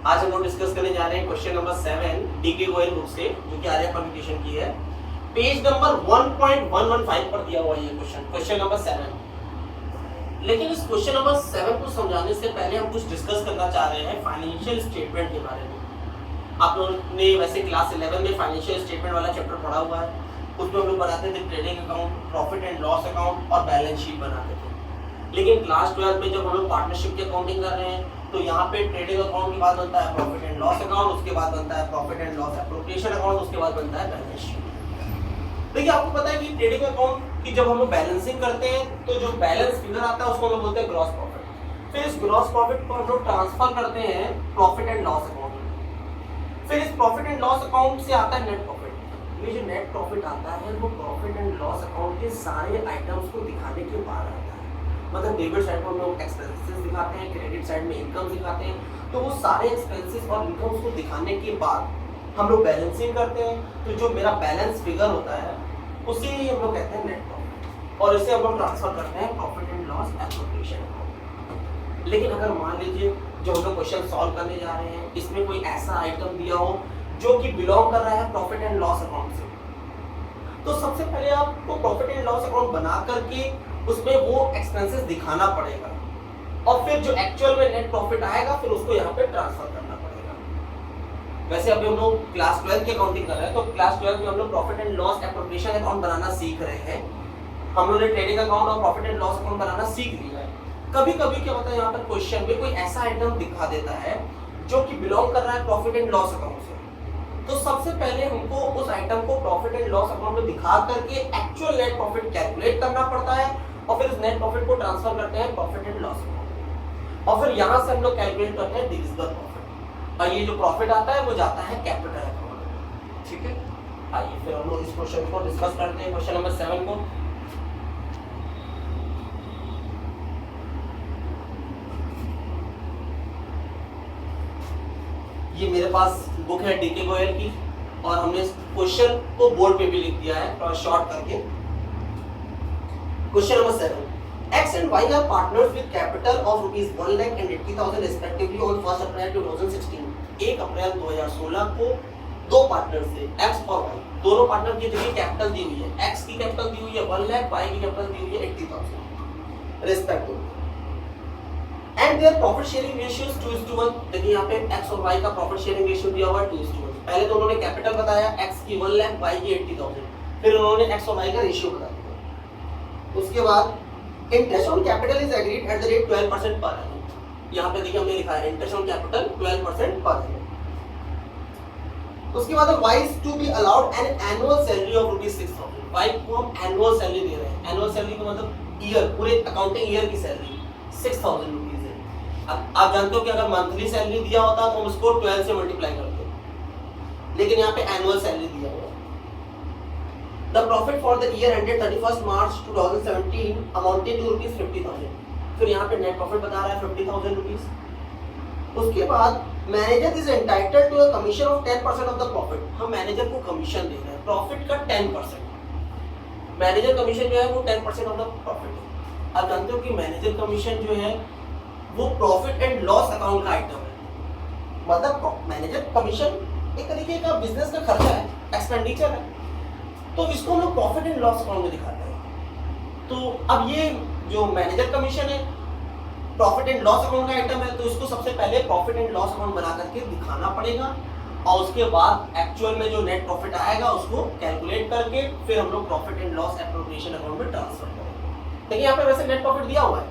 आज हम लोग डिस्कस करने जा रहे हैं question number 7 DK Goyal book से, जो कि आर्या पब्लिकेशन की है। पेज नंबर 1.115 पर दिया हुआ ये क्वेश्चन नंबर 7। लेकिन इस क्वेश्चन नंबर 7 को समझाने से पहले हम कुछ डिस्कस करना चाह रहे हैं फाइनेंशियल स्टेटमेंट के बारे में। आप लोगों ने वैसे क्लास 11 में फाइनेंशियल स्टेटमेंट वाला चैप्टर पढ़ा हुआ है। उसमें हम लोग बनाते थे trading account, profit and loss account और बैलेंस शीट बनाते थे। लेकिन क्लास 12 में जब हम लोग पार्टनरशिप की अकाउंटिंग कर रहे हैं तो यहाँ पे ट्रेडिंग अकाउंट के बाद बनता है प्रॉफिट एंड लॉस अकाउंट, उसके बाद बनता है profit and loss appropriation account, उसके बाद बनता है बैलेंस शीट। देखिए आपको पता है कि ट्रेडिंग अकाउंट की जब हम लोग बैलेंसिंग करते हैं तो जो बैलेंस फिगर आता है उसको हम लोग बोलते हैं ग्रॉस प्रॉफिट। फिर इस ग्रॉस प्रॉफिट को हम लोग ट्रांसफर करते हैं प्रॉफिट एंड लॉस अकाउंट में। फिर इस प्रॉफिट एंड लॉस अकाउंट से आता है नेट प्रॉफिट। ये जो नेट प्रॉफिट आता है वो प्रॉफिट एंड लॉस अकाउंट के सारे आइटम्स को दिखाने के बाद आता है। मतलब डेबिट साइड पर हम लोग एक्सपेंसेस दिखाते हैं, क्रेडिट साइड में इनकम दिखाते हैं। तो वो सारे एक्सपेंसेस और इनकम्स को दिखाने के बाद हम लोग बैलेंसिंग करते हैं। तो जो मेरा बैलेंस फिगर होता है उसे ही हम लोग कहते हैं नेट प्रॉफिट, और इसे हम लोग ट्रांसफर करते हैं profit and loss appropriation account. लेकिन अगर मान लीजिए जो हम लोग क्वेश्चन सॉल्व करने जा रहे हैं इसमें कोई ऐसा आइटम दिया हो जो कि बिलोंग कर रहा है प्रॉफिट एंड लॉस अकाउंट से, तो सबसे पहले आपको प्रॉफिट एंड लॉस अकाउंट बना करके उसमें वो एक्सपेंसेस दिखाना पड़ेगा, और फिर जो एक्चुअल में नेट प्रॉफिट आएगा फिर उसको यहाँ पे ट्रांसफर करना पड़ेगा। वैसे अभी हम लोग क्लास 12 की अकाउंटिंग कर रहे हैं, तो क्लास 12 में हम लोग profit and loss appropriation account बनाना सीख रहे हैं। हम लोगों ने ट्रेडिंग अकाउंट और प्रॉफिट एंड लॉस अकाउंट बनाना सीख लिया है। कभी कभी क्या होता है, यहाँ पर क्वेश्चन में कोई ऐसा आइटम दिखा देता है जो कि बिलोंग कर रहा है प्रॉफिट एंड लॉस अकाउंट से, तो सबसे पहले हमको उस आइटम को प्रॉफिट एंड लॉस अकाउंट में दिखा करके एक्चुअल नेट प्रॉफिट कैलकुलेट करना पड़ता है, और फिर उस नेट प्रॉफिट को ट्रांसफर करते हैं प्रॉफिट एंड लॉस अकाउंट, और फिर यहां से हम लोग कैलकुलेट करते हैं डिविजिबल प्रॉफिट, और ये जो प्रॉफिट आता है वो जाता है कैपिटल अकाउंट में। ठीक है, आइए फिर हम लोग इस क्वेश्चन को डिस्कस करते हैं, क्वेश्चन नंबर 7 को। ये मेरे पास बुक है डीके गोयल की, और हमने इस क्वेश्चन को बोर्ड पे भी लिख दिया है थोड़ा शॉर्ट करके। Question number 7, X and Y are partners with capital of ₹1 lakh and 80,000 respectively on 1 April 2016। 1 अप्रैल 2016 को दो पार्टनर थे X और Y, दोनों पार्टनर की देखिए कैपिटल दी हुई है। X की कैपिटल दी हुई है 1 लाख, Y की कैपिटल दी हुई है 80,000 respectively, and their profit sharing ratio is 2:1। देखिए यहाँ पे X और Y का प्रॉफिट शेयरिंग रेशियो दिया हुआ है 2:1। पहले तो उन्होंने कैपिटल बताया, X की 1 लाख, Y की 80,000, फिर उन्होंने X और Y का रेशियो बताया। उसके बाद interest on capital is agreed at the rate 12% per annum. यहाँ पे देखिए हमने लिखा है interest on capital 12% per annum. उसके बाद Y is to be allowed an annual salary of ₹6,000। Y को हम एनुअल सैलरी दे रहे हैं। एनुअल सैलरी का मतलब ईयर, पूरे अकाउंटिंग ईयर की सैलरी 6,000 रुपीज है। अब आप जानते हो कि अगर मंथली सैलरी दिया होता तो हम उसको 12 से मल्टीप्लाई करते, लेकिन यहाँ पे एनुअल सैलरी दिया हुआ है। The profit for the year ended 31st March 2017 amounted to ₹50,000। फिर यहाँ पे नेट प्रॉफिट बता रहा है 50,000 रुपीज। उसके बाद manager is entitled to a commission of 10% of the profit. हम मैनेजर को कमीशन दे रहे हैं प्रॉफिट का 10%। मैनेजर कमीशन जो है वो 10% ऑफ द प्रॉफिट है। आप जानते हो कि मैनेजर कमीशन जो है वो प्रॉफिट एंड लॉस अकाउंट का आइटम है। मतलब मैनेजर कमीशन एक तरीके का बिजनेस का खर्चा है, एक्सपेंडिचर है, तो इसको हम लोग प्रॉफिट एंड लॉस अकाउंट में दिखाते हैं। तो अब ये जो मैनेजर कमीशन है प्रॉफिट एंड लॉस अकाउंट का आइटम है, तो इसको सबसे पहले प्रॉफिट एंड लॉस अकाउंट बना करके दिखाना पड़ेगा, और उसके बाद एक्चुअल में जो नेट प्रॉफिट आएगा उसको कैलकुलेट करके फिर हम लोग profit and loss appropriation account में ट्रांसफर करेंगे। देखिए यहाँ पे वैसे नेट प्रॉफिट दिया हुआ है,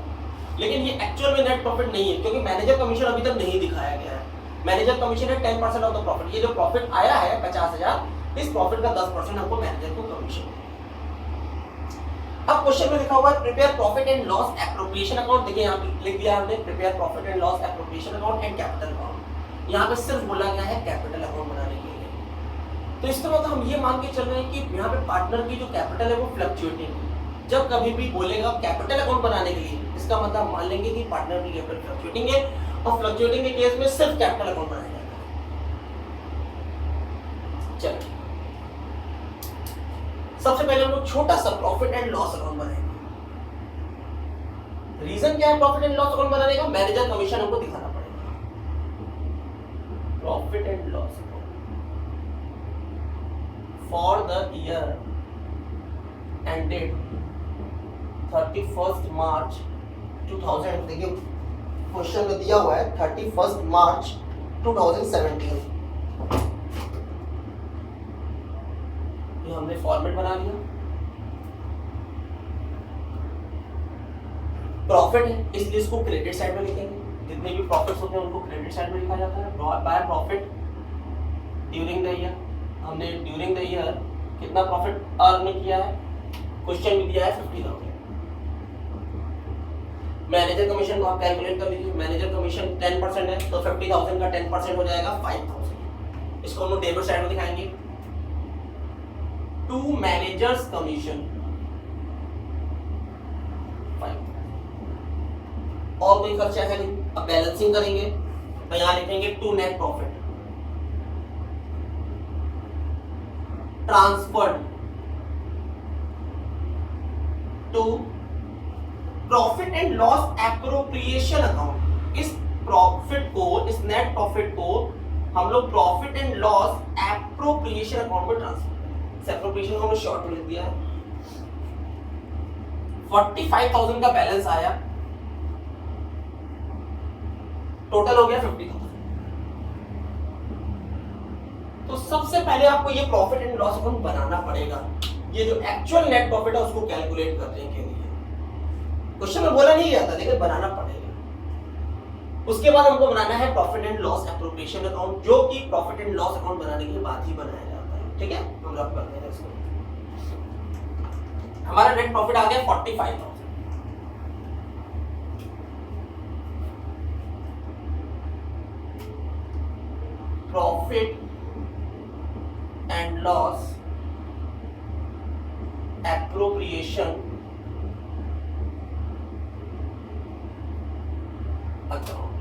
लेकिन ये एक्चुअल में नेट प्रॉफिट नहीं है, क्योंकि मैनेजर कमीशन अभी तक नहीं दिखाया गया है। मैनेजर कमीशन है 10% ऑफ द प्रॉफिट। ये जो प्रॉफिट आया है 50,000, इस प्रॉफिट का 10% हमको मैनेजर को कमीशन है। अब क्वेश्चन में लिखा हुआ है prepare profit and loss appropriation account. देखिए यहाँ पे लिख दिया हमने prepare profit and loss appropriation account and capital account. यहाँ पे सिर्फ बोला गया है कैपिटल अकाउंट बनाने के लिए। तो इसका मतलब हम ये मान के चल रहे हैं कि यहाँ पे पार्टनर की जो कैपिटल है वो फ्लक्चुएटिंग है। जब कभी भी बोलेगा कैपिटल अकाउंट बनाने के लिए, इसका मतलब मान लेंगे कि पार्टनर की कैपिटल फ्लक्चुएटिंग है, और फ्लक्चुएटिंग के केस में सिर्फ कैपिटल अकाउंट बनाया जाता है। चलिए सबसे पहले हम लोग छोटा सा प्रॉफिट एंड लॉस अकाउंट बनाएंगे। रीजन क्या है प्रॉफिट एंड लॉस अकाउंट बनाने का? मैनेजर कमीशन हमको दिखाना पड़ेगा। Profit and loss for the year ended 31 मार्च 2000। देखिए क्वेश्चन में दिया हुआ है 31 मार्च 2017। ये हमने फॉर्मेट बना लिया। प्रॉफिट है इसलिए इसको क्रेडिट साइड में लिखेंगे। जितने भी प्रॉफिट्स होते हैं उनको क्रेडिट साइड में लिखा जाता है। By profit during the year, हमने ड्यूरिंग द ईयर कितना प्रॉफिट अर्न किया है, क्वेश्चन में दिया है 50,000। मैनेजर कमीशन को आप कैलकुलेट कर लीजिए। मैनेजर कमीशन 10% है तो 50,000 का 10% हो जाएगा 5,000। इसको हम लोग डेबिट साइड में दिखाएंगे। To manager's commission 5। और कोई खर्चा है नहीं। अब बैलेंसिंग करेंगे तो यहां लिखेंगे to net profit transferred to profit and loss appropriation account. इस प्रॉफिट को, इस नेट प्रॉफिट को हम लोग profit and loss appropriation account में ट्रांसफर। इस एप्रोप्रिएशन को हमने शॉर्ट में लिख दिया है। 45,000 का बैलेंस आया, टोटल हो गया 50,000। तो सबसे पहले आपको ये प्रॉफिट एंड लॉस अकाउंट बनाना पड़ेगा। ये जो एक्चुअल नेट प्रॉफिट है उसको कैलकुलेट करने के लिए क्वेश्चन में बोला नहीं गया था, लेकिन बनाना पड़ेगा। उसके बाद हमको बनाना है profit and loss appropriation account, जो कि प्रॉफिट एंड लॉस अकाउंट बनाने के बाद ही बनाया जाता है। ठीक है, हम रब करते हैं इसको। हमारा नेट प्रॉफिट आ गया 45,000। Profit and loss appropriation account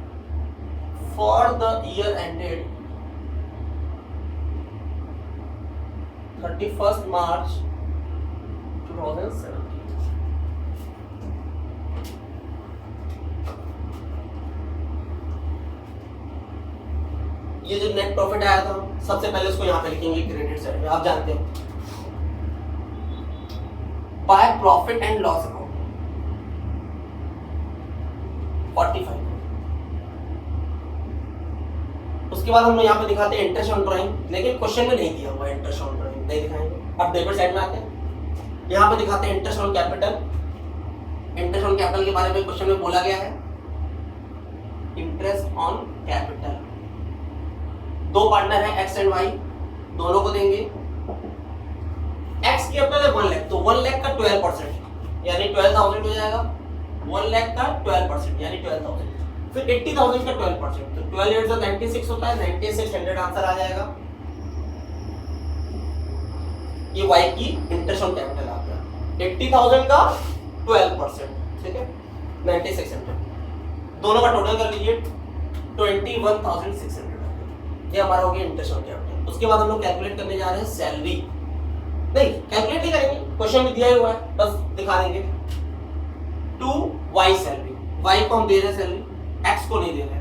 for the year ended 31st March 2017। ये जो नेट प्रॉफिट आया था सबसे पहले इसको यहां पे लिखेंगे क्रेडिट साइड में। आप जानते हो by profit and loss account 45। उसके बाद हम लोग यहाँ पे दिखाते हैं इंटरेस्ट ऑन ड्राइंग, लेकिन क्वेश्चन में नहीं दिया हुआ है इंटरेस्ट ऑन ड्राइंग, नहीं दिखाएंगे। अब डेबिट साइड में आते हैं, यहाँ पे दिखाते हैं interest on capital. Interest on capital के बारे में क्वेश्चन में बोला गया है। इंटरेस्ट ऑन कैपिटल, दो पार्टनर है एक्स एंड वाई, दोनों को देंगे। एक्स कैपिटल है 1 लाख, तो 1 लाख का 12% यानी 12,000 हो जाएगा। 1 लाख का 12% यानी 12,000। फिर 80,000 का 12%, तो 12 8 96 होता है, 9600 आंसर आ जाएगा। ये y की इंटरेस्ट ऑन कैपिटल आ गया। 80,000 का 12%, ठीक है, 9600। दोनों का टोटल कर लीजिए 21,600। ये हमारा हो गया इंटरेस्ट ऑन कैपिटल। उसके बाद हम लोग कैलकुलेट करने जा रहे हैं सैलरी। नहीं, कैलकुलेट नहीं करेंगे, क्वेश्चन में दिया हुआ है, बस दिखा देंगे। टू वाई सैलरी, वाई को हम दे रहे हैं सैलरी, एक्स को नहीं दे रहे हैं।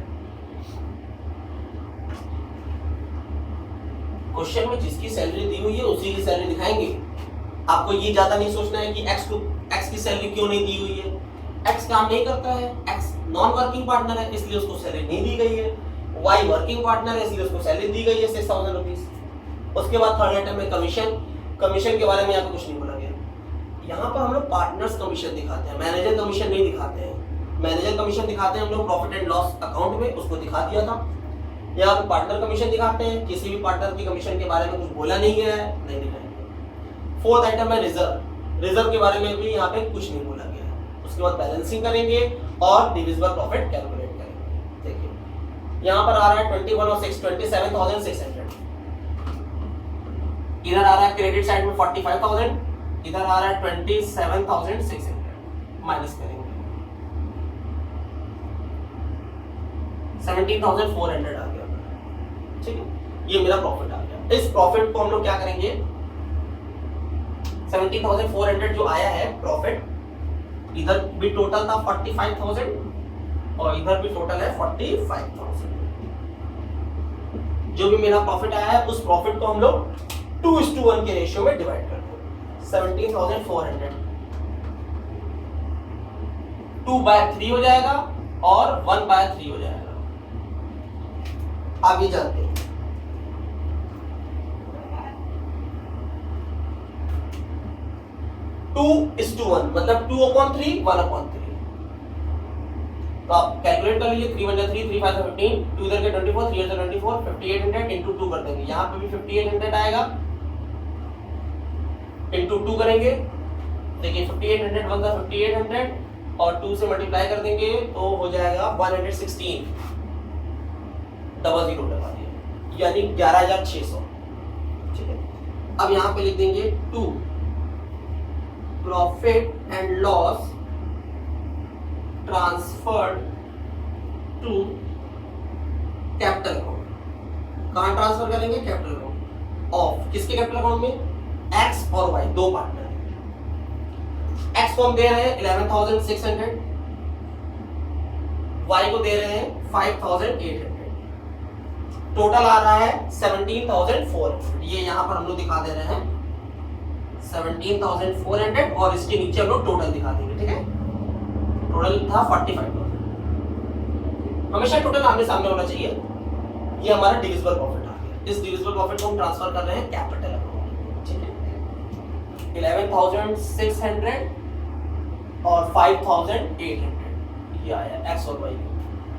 क्वेश्चन में जिसकी सैलरी दी हुई है उसी की सैलरी दिखाएंगे। आपको ये ज्यादा नहीं सोचना है कि एक्स की सैलरी क्यों नहीं दी हुई है। एक्स काम नहीं करता है, एक्स नॉन वर्किंग पार्टनर है इसलिए उसको सैलरी नहीं दी गई है। वाई वर्किंग पार्टनर है इसलिए उसको सैलरी दी गई है 6,000 रुपीज। उसके बाद थर्ड आइटम में कमीशन। कमीशन के बारे में यहाँ पे कुछ नहीं बोला गया। यहाँ पर हम लोग पार्टनर्स कमीशन दिखाते हैं, मैनेजर कमीशन नहीं दिखाते हैं। मैनेजर कमीशन दिखाते हैं हम लोग प्रॉफिट एंड लॉस अकाउंट में, उसको दिखा दिया था। यहाँ पे पार्टनर कमीशन दिखाते हैं, किसी भी पार्टनर की कमीशन के बारे में कुछ बोला नहीं है, नहीं दिखाएंगे। फोर्थ आइटम है रिजर्व। रिजर्व के बारे में भी यहाँ पे कुछ नहीं बोला गया है। उसके बाद बैलेंसिंग करेंगे और डिविजिबल प्रॉफिट कैलकुलेट करेंगे। देखिए यहाँ पर आ रहा है 27,600। इधर आ रहा है क्रेडिट साइड में 45,000, इधर आ रहा है 27,600। माइनस करेंगे 17,400 आ गया। ठीक है, ये मेरा प्रॉफिट आ गया। इस प्रॉफिट को हम लोग क्या करेंगे, 17,400 जो आया है प्रॉफिट, इधर भी टोटल था 45,000 और इधर भी टोटल है 45,000। जो भी मेरा प्रॉफिट आया है उस प्रॉफिट को हम लोग 2:1 के रेशियो में डिवाइड करते हैं। 17,400 2/3 हो जाएगा और 1/3 हो जाएगा। आप ये जानते हैं 2:1 मतलब 2/3 1/3। तो आप कैलकुलेट कर लीजिए 3 1 3 3 5 15 2 इधर के 24 3 इधर 24 5800 इनटू 2 कर देंगे। यहाँ पे भी 5800 आएगा इनटू 2 करेंगे। देखिए 5800 1 का 5800 और 2 से मल्टीप्लाई कर देंगे तो हो जाएगा 116 00 लगा दिया यानी 11,600। ठीक है, अब यहाँ पे लिख देंगे 2 profit and loss transferred to capital account. कहां ट्रांसफर करेंगे? कैपिटल अकाउंट ऑफ किसके कैपिटल अकाउंट में? एक्स और वाई दो पार्टनर है। एक्स को हम दे रहे हैं 11,600, वाई को दे रहे हैं 5,800। टोटल आ रहा है 17,400। ये यहां पर हम लोग दिखा दे रहे हैं 17,400 और इसके नीचे हम लोग टोटल दिखा देंगे। ठीक है, टोटल था 45,000। हमेशा टोटल आमने सामने होना चाहिए। ये हमारा डिविजिबल प्रॉफिट आ गया। इस डिविजिबल प्रॉफिट को हम ट्रांसफर कर रहे हैं कैपिटल अकाउंट। ठीक है, 11,600 और 5,800 ये आया एक्स और वाई।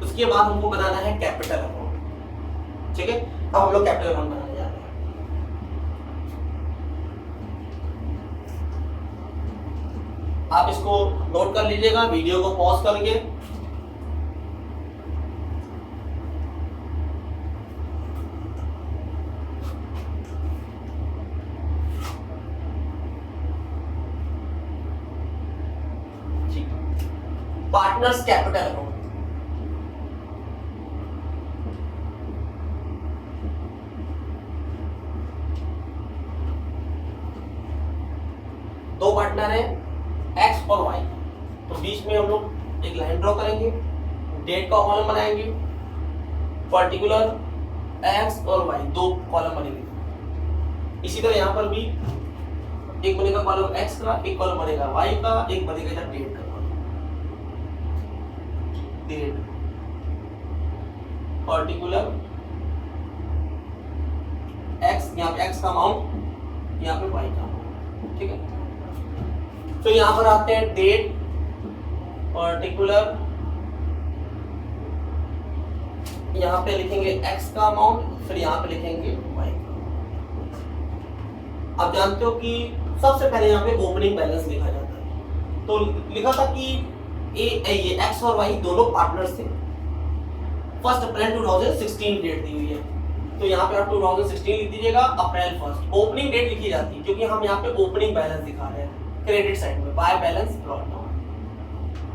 उसके बाद हमको बनाना है कैपिटल अकाउंट। ठीक है, अब हम लोग कैपिटल अकाउंट बनाने जा रहे हैं। आप इसको नोट कर लीजिएगा, वीडियो को पॉज करके। पार्टनर्स कैपिटल अकाउंट, दो पार्टनर है एक्स और वाई। तो बीच में हम लोग एक लाइन ड्रॉ करेंगे, डेट का कॉलम बनाएंगे, पर्टिकुलर एक्स और वाई दो कॉलम बनेंगे। इसी तरह यहाँ पर भी एक बनेगा कॉलम एक्स का, एक कॉलम बनेगा वाई का, एक बनेगा इधर डेट का कॉलम। डेट पर्टिकुलर एक्स, यहाँ पे एक्स का अमाउंट, यहाँ पे वाई का अमाउंट। ठीक है, तो यहां पर आते हैं डेट पर्टिकुलर, यहां पे लिखेंगे x का अमाउंट, फिर यहां पे लिखेंगे y का। आप जानते हो कि सबसे पहले यहां पे ओपनिंग बैलेंस लिखा जाता है। तो लिखा था कि ये x और y दोनों पार्टनर्स थे। 1 अप्रैल 2016 डेट दी हुई है, तो यहाँ पे आप 2016 लिख दीजिएगा, अप्रैल 1। ओपनिंग डेट लिखी जाती है क्योंकि हम यहाँ पे ओपनिंग बैलेंस दिखा रहे हैं क्रेडिट साइड में, बाय बैलेंस ब्रॉट डाउन।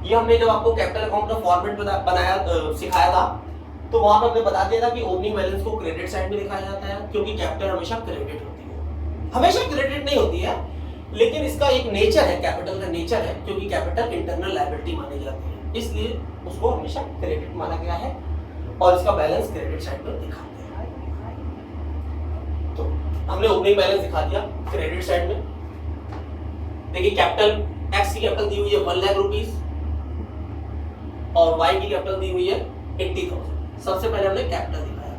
ये हमने जब आपको कैपिटल अकाउंट का फॉर्मेट बनाया सिखाया था, तो वहां पे हमने बता दिया था कि ओपनिंग बैलेंस को क्रेडिट साइड में दिखाया जाता है क्योंकि कैपिटल हमेशा क्रेडिट होती है। हमेशा क्रेडिट नहीं होती है, लेकिन इसका एक नेचर है, कैपिटल का नेचर है, क्योंकि कैपिटल इंटरनल लायबिलिटी मानी जाती है, इसलिए उसको हमेशा क्रेडिट माना गया है और इसका बैलेंस क्रेडिट साइड में दिखाते हैं। तो हमने ओपनिंग बैलेंस दिखा दिया क्रेडिट साइड में। देखिए कैपिटल एक्स की कैपिटल दी हुई है 1 लाख रुपीस और वाई की कैपिटल दी हुई है 80,000। सबसे पहले हमने कैपिटल दिखाया,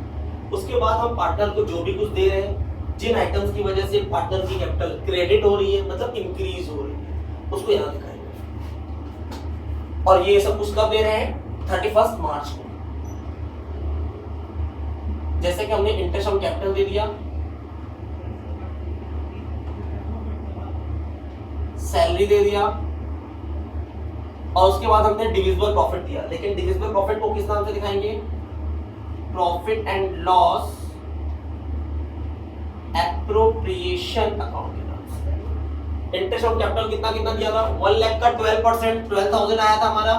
उसके बाद हम पार्टनर को जो भी कुछ दे रहे हैं, जिन आइटम्स की वजह से पार्टनर की कैपिटल क्रेडिट हो रही है, मतलब इंक्रीज हो रही है, उसको यहाँ दिखाएंगे। और ये सब कुछ कब दे रहे हैं? 31 मार्च को। जैसे कि हमने इंटरेस्ट ऑन कैपिटल दे दिया, सैलरी दे दिया और उसके बाद हमने डिविजिबल प्रॉफिट दिया। लेकिन डिविजिबल प्रॉफिट को किस नाम से दिखाएंगे? Profit and loss appropriation account के नाम से। इंटरेस्ट ऑन कैपिटल कितना कितना दिया था? 1 लाख का 12%, 12,000 आया था हमारा,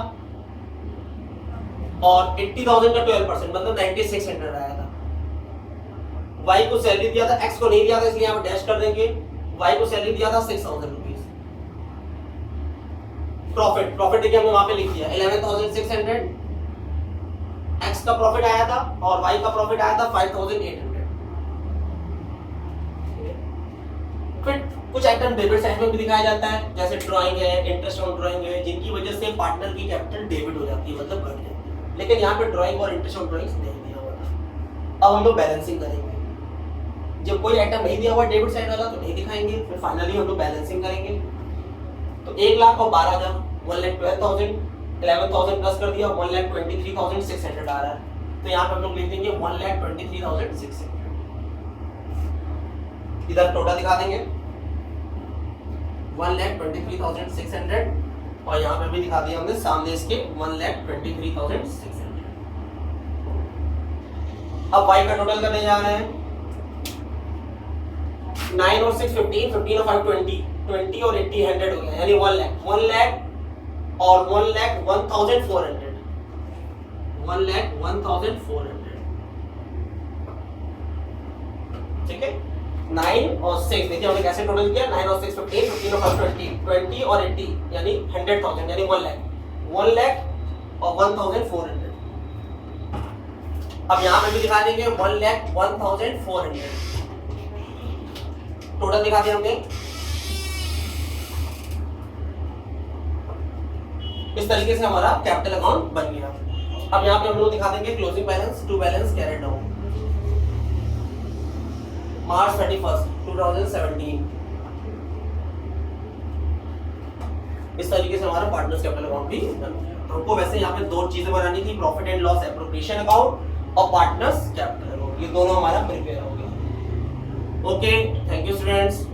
और 80,000 का 12% मतलब 9600 आया था। वाई को सैलरी दिया था, एक्स को नहीं दिया था, इसलिए यहाँ डैश कर देंगे। वाई को सैलरी दिया था 6,000 रुपीज। प्रॉफिट देखिए हमने वहां पे लिख दिया 11,600। एक्स का प्रॉफिट आया था और वाई का प्रॉफिट आया था 5,800। फिर कुछ आइटम डेबिट साइड में भी दिखाया जाता है, जैसे ड्राइंग है, इंटरेस्ट ऑन ड्राइंग है, जिनकी वजह से पार्टनर की कैपिटल डेबिट हो जाती है, मतलब घट जाती है। लेकिन यहाँ पे ड्राइंग और इंटरेस्ट ऑन ड्राइंग नहीं दिया हुआ था। अब हम लोग बैलेंसिंग करेंगे। जब कोई आइटम नहीं दिया हुआ डेबिट साइड वाला तो नहीं दिखाएंगे, फिर फाइनली हम लोग बैलेंसिंग करेंगे। तो 1,12,000, 1,12,000, 11,000 प्लस कर दिया, 1,23,600 आ रहा है। तो यहाँ पे हम लोग लिख देंगे 1,23,600। इधर टोटल दिखा देंगे 1,23,600 और यहाँ पे भी दिखा दिया हमने सामने इसके 1,23,600। अब y का टोटल करने जा रहे हैं। 9 और 6 15, 15 और 5 20, 20 और 80 100 हो गया, यानी 1 लाख, 1 लाख और 1,01,400, 1,01,400। ठीक है, 9 और 6 देखिए हमने कैसे टोटल किया, 9 और 6 15, 15 और 5 20, 20 और 80 यानी 100,000, यानी 1 लाख, 1 लाख और 1,400। अब यहाँ पे भी दिखा देंगे 1,01,400 टोटल दिखा दिया हमने। इस तरीके से हमारा कैपिटल अकाउंट बन गया। अब यहाँ पे हम लोग दिखा देंगे closing balance to balance carried out March 31, 2017। इस तरीके से हमारा पार्टनर्स कैपिटल अकाउंट भी बन गया। हमको वैसे यहाँ पे दो चीजें बनानी थी, profit and loss appropriation account और पार्टनर्स कैपिटल अकाउंट, ये दोनों हमारा प्रिपेयर हो गया। Okay, thank you students.